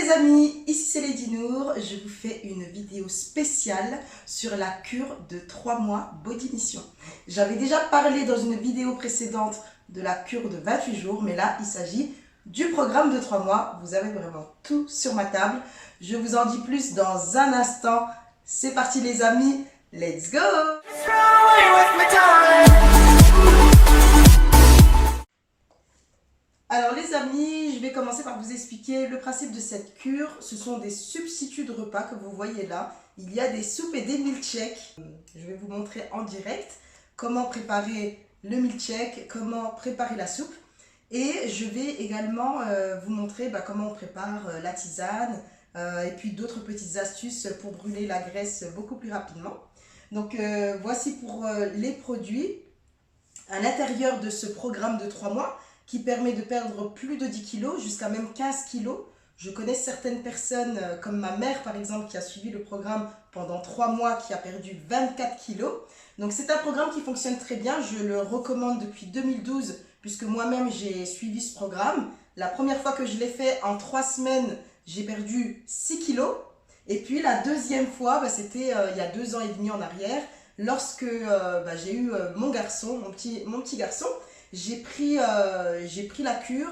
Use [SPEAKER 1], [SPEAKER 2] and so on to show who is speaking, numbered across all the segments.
[SPEAKER 1] les amis, ici c'est Lady Nour, je vous fais une vidéo spéciale sur la cure de 3 mois Body Mission. J'avais déjà parlé dans une vidéo précédente de la cure de 28 jours, mais là il s'agit du programme de 3 mois. Vous avez vraiment tout sur ma table. Je vous en dis plus dans un instant. C'est parti les amis, let's go! Alors les amis, je vais commencer par vous expliquer le principe de cette cure. Ce sont des substituts de repas que vous voyez là. Il y a des soupes et des milkshakes. Je vais vous montrer en direct comment préparer le milkshake, comment préparer la soupe. Et je vais également vous montrer comment on prépare la tisane et puis d'autres petites astuces pour brûler la graisse beaucoup plus rapidement. Donc voici pour les produits à l'intérieur de ce programme de 3 mois qui permet de perdre plus de 10 kg, jusqu'à même 15 kg. Je connais certaines personnes, comme ma mère par exemple, qui a suivi le programme pendant 3 mois, qui a perdu 24 kg. Donc c'est un programme qui fonctionne très bien, je le recommande depuis 2012, puisque moi-même j'ai suivi ce programme. La première fois que je l'ai fait, en 3 semaines, j'ai perdu 6 kg. Et puis la deuxième fois, c'était il y a 2 ans et demi en arrière, lorsque j'ai eu mon garçon, mon petit garçon. J'ai pris la cure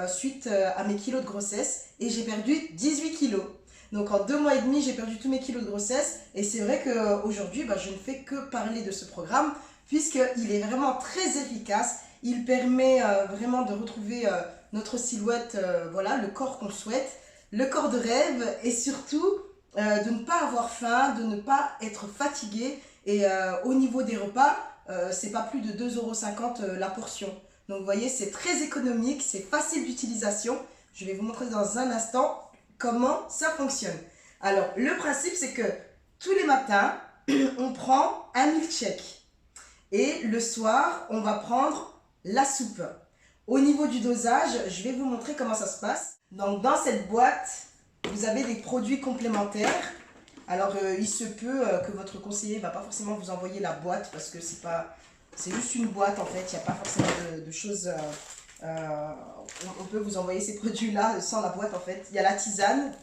[SPEAKER 1] suite à mes kilos de grossesse et j'ai perdu 18 kilos. Donc en 2 mois et demi, j'ai perdu tous mes kilos de grossesse et c'est vrai qu'aujourd'hui, je ne fais que parler de ce programme puisqu'il est vraiment très efficace. Il permet vraiment de retrouver notre silhouette, voilà, le corps qu'on souhaite, le corps de rêve et surtout de ne pas avoir faim, de ne pas être fatigué et au niveau des repas, c'est pas plus de 2,50 € la portion. Donc vous voyez, c'est très économique, c'est facile d'utilisation. Je vais vous montrer dans un instant comment ça fonctionne. Alors, le principe, c'est que tous les matins, on prend un milkshake. Et le soir, on va prendre la soupe. Au niveau du dosage, je vais vous montrer comment ça se passe. Donc, dans cette boîte, vous avez des produits complémentaires. Alors, il se peut que votre conseiller ne va pas forcément vous envoyer la boîte parce que c'est juste une boîte en fait. Il n'y a pas forcément de choses. On peut vous envoyer ces produits-là sans la boîte en fait. Il y a la tisane.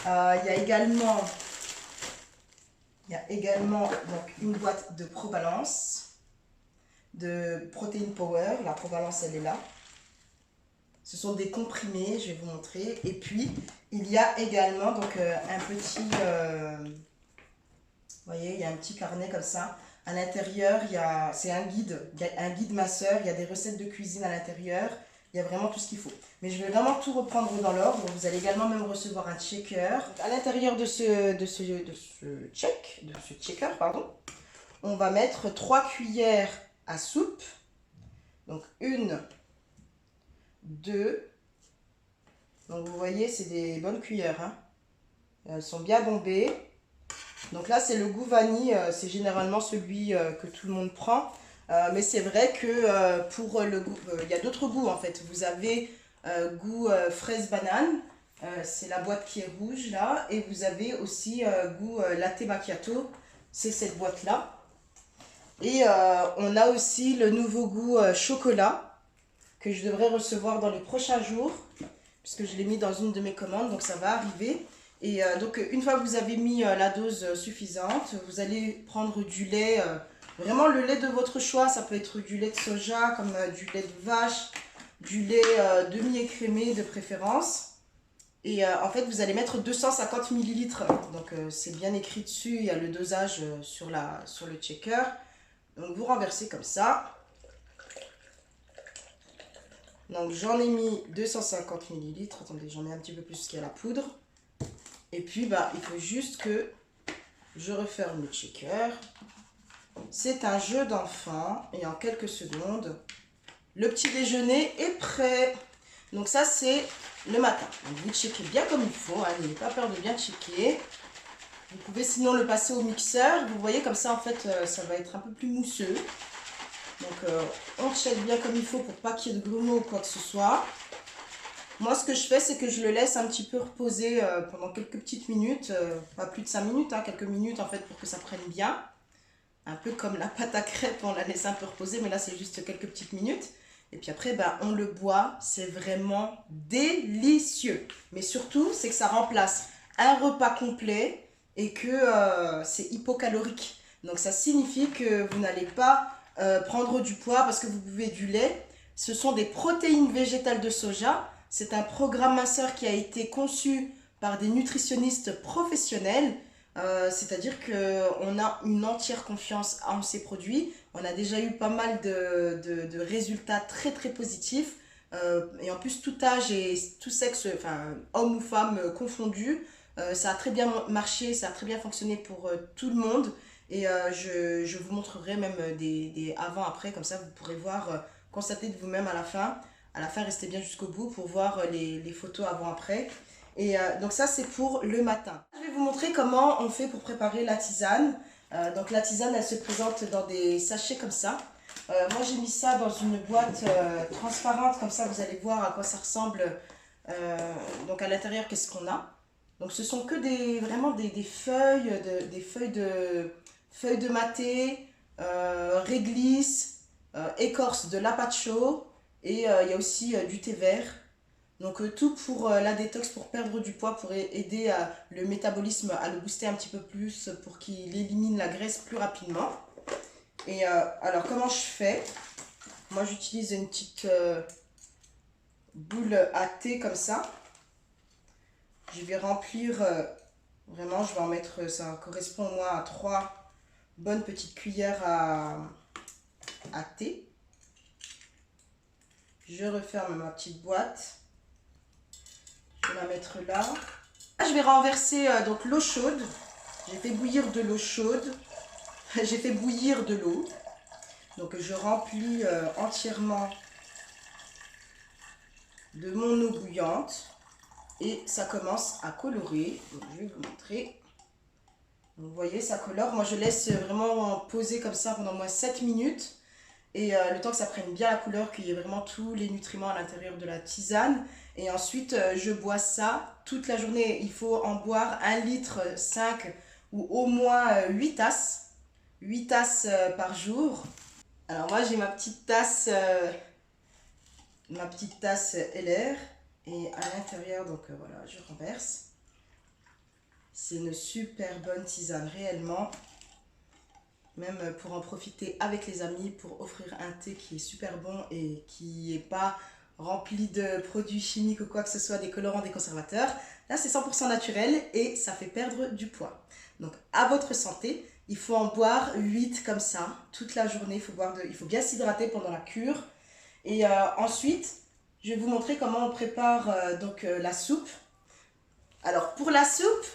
[SPEAKER 1] Il y a également donc, une boîte de Probalance, de Protein Power. La Probalance, elle est là. Ce sont des comprimés, je vais vous montrer. Et puis, il y a également donc, un petit... vous voyez, il y a un petit carnet comme ça. À l'intérieur, c'est un guide masseur. Il y a des recettes de cuisine à l'intérieur. Il y a vraiment tout ce qu'il faut. Mais je vais vraiment tout reprendre dans l'ordre. Vous allez également même recevoir un checker. À l'intérieur de ce checker, on va mettre 3 cuillères à soupe. Donc, 1, 2. Donc vous voyez, c'est des bonnes cuillères. Hein. Elles sont bien bombées. Donc là, c'est le goût vanille. C'est généralement celui que tout le monde prend. Mais c'est vrai que pour le goût, il y a d'autres goûts en fait. Vous avez goût fraise banane. C'est la boîte qui est rouge là. Et vous avez aussi goût latte macchiato. C'est cette boîte là. Et on a aussi le nouveau goût chocolat que je devrais recevoir dans les prochains jours, puisque je l'ai mis dans une de mes commandes, donc ça va arriver. Et donc une fois que vous avez mis la dose suffisante, vous allez prendre du lait, vraiment le lait de votre choix. Ça peut être du lait de soja, comme du lait de vache, du lait demi-écrémé de préférence. Et en fait, vous allez mettre 250 ml. Donc c'est bien écrit dessus, il y a le dosage sur le checker. Donc vous renversez comme ça. Donc j'en ai mis 250 ml. Attendez, j'en mets un petit peu plus qu'il y a la poudre. Et puis il faut juste que je referme le checker. C'est un jeu d'enfant et en quelques secondes, le petit déjeuner est prêt. Donc ça c'est le matin. Donc vous checkez bien comme il faut, hein, n'ayez pas peur de bien checker. Vous pouvez sinon le passer au mixeur. Vous voyez comme ça en fait ça va être un peu plus mousseux. Donc on check bien comme il faut pour pas qu'il y ait de grumeaux ou quoi que ce soit. Moi ce que je fais c'est que je le laisse un petit peu reposer pendant quelques petites minutes. Pas plus de 5 minutes, hein, quelques minutes en fait pour que ça prenne bien. Un peu comme la pâte à crêpes, on la laisse un peu reposer, mais là c'est juste quelques petites minutes. Et puis après on le boit, c'est vraiment délicieux. Mais surtout c'est que ça remplace un repas complet et que c'est hypocalorique. Donc ça signifie que vous n'allez pas prendre du poids parce que vous buvez du lait. Ce sont des protéines végétales de soja. C'est un programme minceur qui a été conçu par des nutritionnistes professionnels. C'est-à-dire qu'on a une entière confiance en ces produits. On a déjà eu pas mal de résultats très très positifs. Et en plus, tout âge et tout sexe, enfin homme ou femme confondus, ça a très bien marché, ça a très bien fonctionné pour tout le monde. Et je vous montrerai même des avant-après, comme ça vous pourrez voir, constater de vous-même à la fin. À la fin, restez bien jusqu'au bout pour voir les photos avant-après. Et donc ça, c'est pour le matin. Je vais vous montrer comment on fait pour préparer la tisane. Donc la tisane, elle se présente dans des sachets comme ça. Moi, j'ai mis ça dans une boîte transparente, comme ça vous allez voir à quoi ça ressemble. Donc à l'intérieur, qu'est-ce qu'on a? Donc ce sont que vraiment des feuilles, feuilles de maté, réglisse, écorce de lapacho et il y a aussi du thé vert. Donc tout pour la détox, pour perdre du poids, pour aider le métabolisme à le booster un petit peu plus, pour qu'il élimine la graisse plus rapidement. Et alors comment je fais? Moi j'utilise une petite boule à thé comme ça. Je vais remplir, vraiment je vais en mettre, ça correspond au moins à 3 bonnes petites cuillères à thé. Je referme ma petite boîte. Je vais la mettre là. Je vais renverser donc l'eau chaude. J'ai fait bouillir de l'eau chaude. J'ai fait bouillir de l'eau. Donc je remplis entièrement de mon eau bouillante. Et ça commence à colorer. Donc, je vais vous montrer. Vous voyez, ça colore. Moi, je laisse vraiment poser comme ça pendant moins 7 minutes. Et le temps que ça prenne bien la couleur, qu'il y ait vraiment tous les nutriments à l'intérieur de la tisane. Et ensuite, je bois ça toute la journée. Il faut en boire 1,5 litre ou au moins 8 tasses. 8 tasses par jour. Alors moi, j'ai ma petite tasse LR. Et à l'intérieur, donc voilà, je renverse. C'est une super bonne tisane, réellement. Même pour en profiter avec les amis, pour offrir un thé qui est super bon et qui n'est pas rempli de produits chimiques ou quoi que ce soit, des colorants, des conservateurs. Là, c'est 100% naturel et ça fait perdre du poids. Donc, à votre santé, il faut en boire 8 comme ça, toute la journée. Il faut bien s'hydrater pendant la cure. Et ensuite, je vais vous montrer comment on prépare la soupe. Alors, pour la soupe,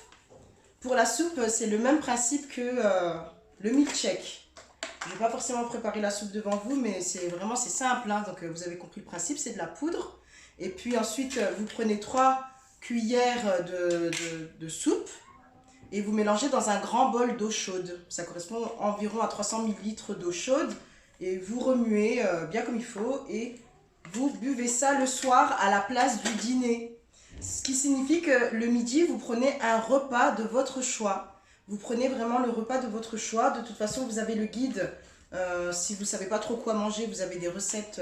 [SPEAKER 1] c'est le même principe que le milkshake. Je ne vais pas forcément préparer la soupe devant vous, mais c'est simple. Hein. Donc, vous avez compris le principe, c'est de la poudre. Et puis ensuite, vous prenez 3 cuillères de soupe et vous mélangez dans un grand bol d'eau chaude. Ça correspond environ à 300 ml d'eau chaude. Et vous remuez bien comme il faut et vous buvez ça le soir à la place du dîner. Ce qui signifie que le midi, vous prenez un repas de votre choix. Vous prenez vraiment le repas de votre choix. De toute façon, vous avez le guide. Si vous ne savez pas trop quoi manger, vous avez des recettes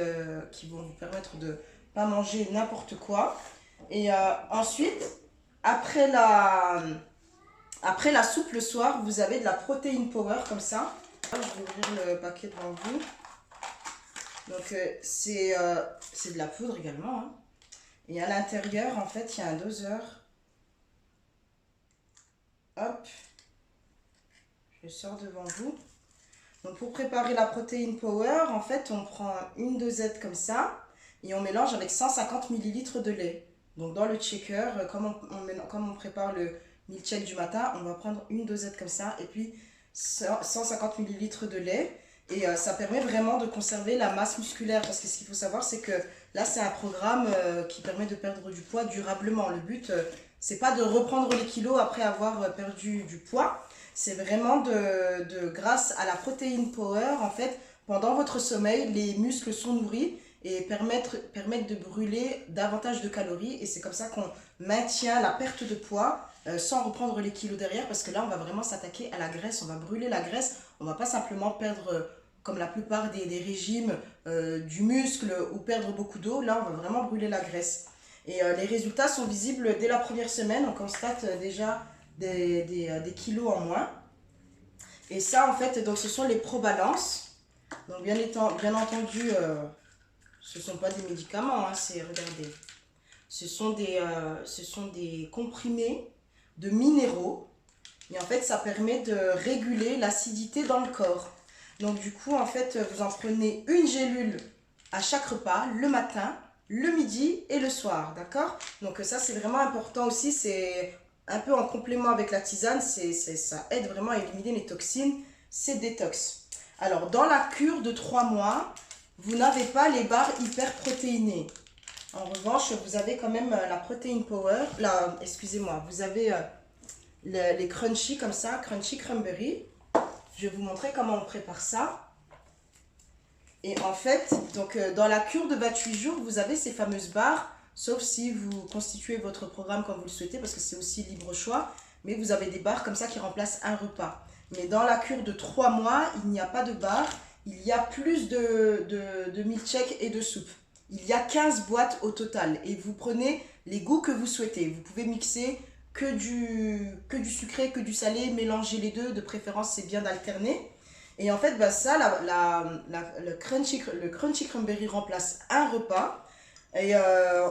[SPEAKER 1] qui vont vous permettre de ne pas manger n'importe quoi. Et ensuite, après la soupe le soir, vous avez de la protéine power comme ça. Je vais ouvrir le paquet devant vous. Donc c'est de la poudre également. Hein. Et à l'intérieur, en fait, il y a un doseur. Hop. Je le sors devant vous. Donc pour préparer la protéine power, en fait, on prend une dosette comme ça. Et on mélange avec 150 ml de lait. Donc dans le shaker, comme on prépare le milkshake du matin, on va prendre une dosette comme ça. Et puis 150 ml de lait. Et ça permet vraiment de conserver la masse musculaire. Parce que ce qu'il faut savoir, c'est que là, c'est un programme qui permet de perdre du poids durablement. Le but, c'est pas de reprendre les kilos après avoir perdu du poids. C'est vraiment grâce à la protéine power, en fait, pendant votre sommeil, les muscles sont nourris et permettent de brûler davantage de calories. Et c'est comme ça qu'on maintient la perte de poids sans reprendre les kilos derrière. Parce que là, on va vraiment s'attaquer à la graisse. On va brûler la graisse. On va pas simplement perdre, comme la plupart des régimes, du muscle ou perdre beaucoup d'eau. Là, on va vraiment brûler la graisse. Et les résultats sont visibles dès la première semaine. On constate déjà des kilos en moins. Et ça, en fait, donc, ce sont les probalances. Donc, bien entendu, ce ne sont pas des médicaments. Hein, regardez, ce sont des comprimés de minéraux. Et en fait, ça permet de réguler l'acidité dans le corps. Donc, du coup, en fait, vous en prenez une gélule à chaque repas, le matin, le midi et le soir, d'accord? Donc ça, c'est vraiment important aussi, c'est un peu en complément avec la tisane, ça aide vraiment à éliminer les toxines, c'est détox. Alors, dans la cure de 3 mois, vous n'avez pas les barres hyper protéinées. En revanche, vous avez quand même la protein power, excusez-moi, vous avez les crunchy comme ça, crunchy cranberry. Je vais vous montrer comment on prépare ça. Et en fait, donc, dans la cure de 28 jours, vous avez ces fameuses barres, sauf si vous constituez votre programme comme vous le souhaitez, parce que c'est aussi libre choix, mais vous avez des barres comme ça qui remplacent un repas. Mais dans la cure de 3 mois, il n'y a pas de barres, il y a plus de milkshake et de soupe. Il y a 15 boîtes au total, et vous prenez les goûts que vous souhaitez. Vous pouvez mixer que du sucré, que du salé, mélanger les deux, de préférence c'est bien d'alterner. Et en fait, bah ça, le crunchy cranberry remplace un repas. Et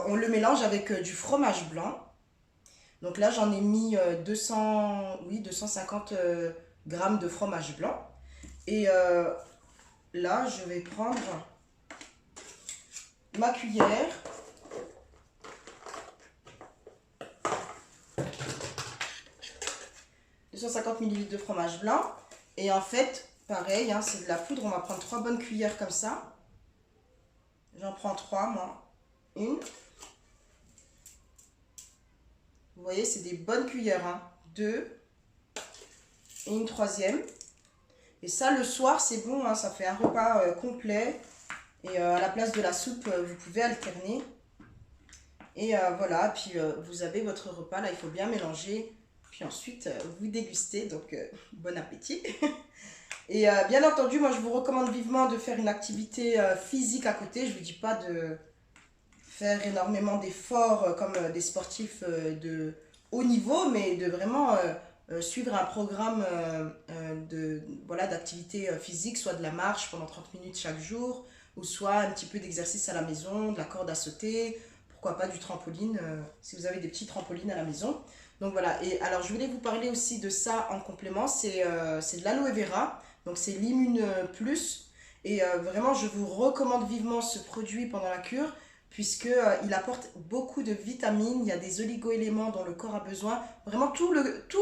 [SPEAKER 1] on le mélange avec du fromage blanc. Donc là, j'en ai mis 250 grammes de fromage blanc. Et là, je vais prendre ma cuillère. « 250 ml de fromage blanc. Et en fait, pareil, hein, c'est de la poudre. On va prendre 3 bonnes cuillères comme ça. J'en prends 3, moi. Une. Vous voyez, c'est des bonnes cuillères. Hein. 2. Et une troisième. Et ça, le soir, c'est bon. Hein, ça fait un repas complet. Et à la place de la soupe, vous pouvez alterner. Et voilà, puis vous avez votre repas. Là, il faut bien mélanger. Puis ensuite, vous dégustez. Donc, bon appétit. Et bien entendu, moi, je vous recommande vivement de faire une activité physique à côté. Je ne vous dis pas de faire énormément d'efforts comme des sportifs de haut niveau, mais de vraiment suivre un programme voilà, d'activité physique, soit de la marche pendant 30 minutes chaque jour, ou soit un petit peu d'exercice à la maison, de la corde à sauter, pourquoi pas du trampoline, si vous avez des petits trampolines à la maison. Donc voilà, et alors je voulais vous parler aussi de ça en complément, c'est de l'aloe vera, donc c'est l'Immune Plus, et vraiment je vous recommande vivement ce produit pendant la cure, puisqu'il apporte beaucoup de vitamines, il y a des oligo-éléments dont le corps a besoin, vraiment tous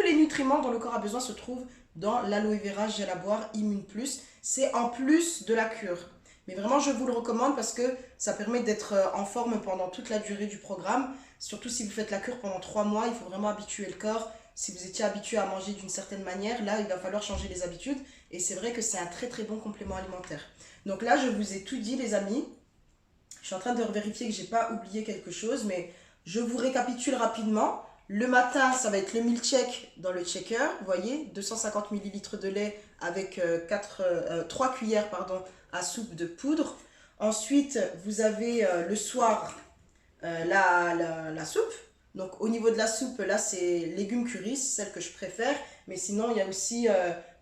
[SPEAKER 1] les nutriments dont le corps a besoin se trouvent dans l'aloe vera gel à boire Immune Plus, c'est en plus de la cure. Mais vraiment, je vous le recommande parce que ça permet d'être en forme pendant toute la durée du programme. Surtout si vous faites la cure pendant 3 mois, il faut vraiment habituer le corps. Si vous étiez habitué à manger d'une certaine manière, là, il va falloir changer les habitudes. Et c'est vrai que c'est un très très bon complément alimentaire. Donc là, je vous ai tout dit, les amis. Je suis en train de vérifier que je n'ai pas oublié quelque chose, mais je vous récapitule rapidement. Le matin, ça va être le milkshake dans le shaker, vous voyez, 250 ml de lait avec 3 cuillères à soupe de poudre. Ensuite, vous avez le soir la soupe. Donc au niveau de la soupe, là c'est légumes curry, c'est celle que je préfère. Mais sinon, il y a aussi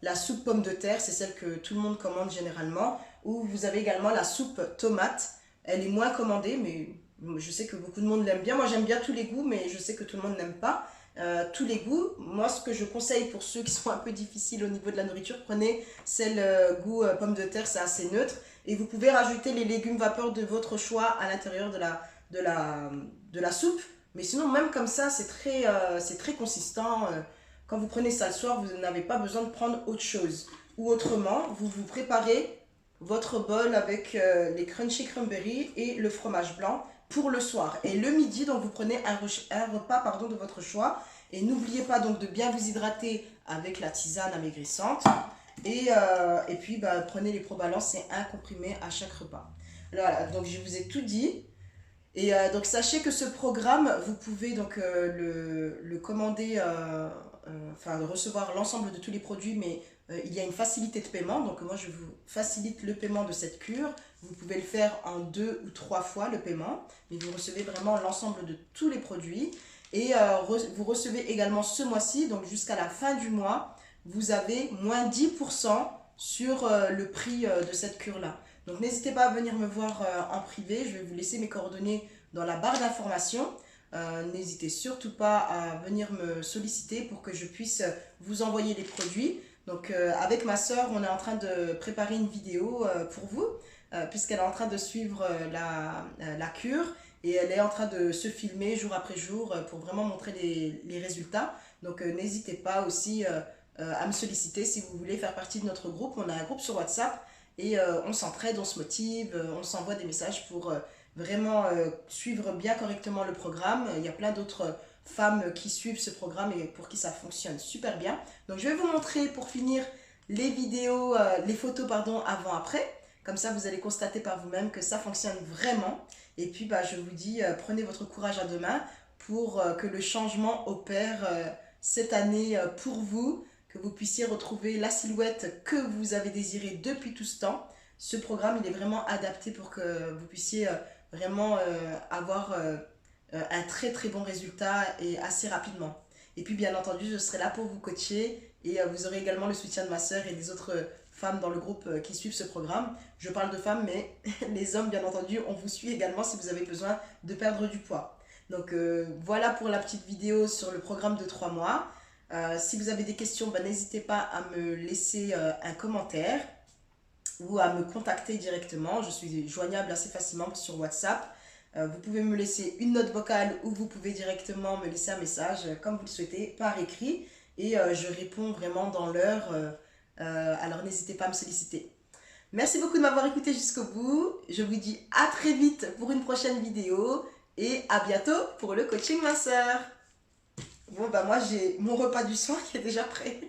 [SPEAKER 1] la soupe pomme de terre, c'est celle que tout le monde commande généralement. Ou vous avez également la soupe tomate. Elle est moins commandée, mais je sais que beaucoup de monde l'aime bien. Moi, j'aime bien tous les goûts, mais je sais que tout le monde n'aime pas tous les goûts. Moi, ce que je conseille pour ceux qui sont un peu difficiles au niveau de la nourriture, prenez celle goût pomme de terre, c'est assez neutre. Et vous pouvez rajouter les légumes vapeur de votre choix à l'intérieur de la soupe. Mais sinon, même comme ça, c'est très consistant. Quand vous prenez ça le soir, vous n'avez pas besoin de prendre autre chose. Ou autrement, vous vous préparez votre bol avec les crunchy cranberry et le fromage blanc pour le soir. Et le midi, donc vous prenez un repas de votre choix. Et n'oubliez pas donc de bien vous hydrater avec la tisane amaigrissante. Et puis prenez les Probalance, c'est un comprimé à chaque repas. Voilà, donc je vous ai tout dit. Et donc sachez que ce programme, vous pouvez donc le commander, recevoir l'ensemble de tous les produits, mais il y a une facilité de paiement. Donc moi je vous facilite le paiement de cette cure Vous pouvez le faire en 2 ou 3 fois le paiement, mais vous recevez vraiment l'ensemble de tous les produits. Et vous recevez également ce mois-ci, donc jusqu'à la fin du mois, vous avez moins 10% sur le prix de cette cure-là. Donc n'hésitez pas à venir me voir en privé, je vais vous laisser mes coordonnées dans la barre d'information. N'hésitez surtout pas à venir me solliciter pour que je puisse vous envoyer les produits. Donc avec ma soeur, on est en train de préparer une vidéo pour vous, puisqu'elle est en train de suivre la cure et elle est en train de se filmer jour après jour pour vraiment montrer les résultats. Donc n'hésitez pas aussi à me solliciter si vous voulez faire partie de notre groupe. On a un groupe sur WhatsApp et on s'entraide, on se motive, on s'envoie des messages pour vraiment suivre bien correctement le programme. Il y a plein d'autres femmes qui suivent ce programme et pour qui ça fonctionne super bien. Donc je vais vous montrer pour finir les vidéos, les photos pardon, avant-après. Comme ça vous allez constater par vous-même que ça fonctionne vraiment. Et puis je vous dis, prenez votre courage à deux mains pour que le changement opère cette année pour vous, que vous puissiez retrouver la silhouette que vous avez désirée depuis tout ce temps. Ce programme, il est vraiment adapté pour que vous puissiez vraiment avoir un très très bon résultat et assez rapidement. Et puis bien entendu, je serai là pour vous coacher et vous aurez également le soutien de ma soeur et des autres femmes dans le groupe qui suivent ce programme. Je parle de femmes, mais les hommes, bien entendu, on vous suit également si vous avez besoin de perdre du poids. Donc voilà pour la petite vidéo sur le programme de 3 mois. Si vous avez des questions, n'hésitez pas à me laisser un commentaire ou à me contacter directement. Je suis joignable assez facilement sur WhatsApp. Vous pouvez me laisser une note vocale ou vous pouvez directement me laisser un message comme vous le souhaitez par écrit et je réponds vraiment dans l'heure. Alors n'hésitez pas à me solliciter. Merci beaucoup de m'avoir écouté jusqu'au bout. Je vous dis à très vite pour une prochaine vidéo et à bientôt pour le coaching ma soeur. Bon moi j'ai mon repas du soir qui est déjà prêt.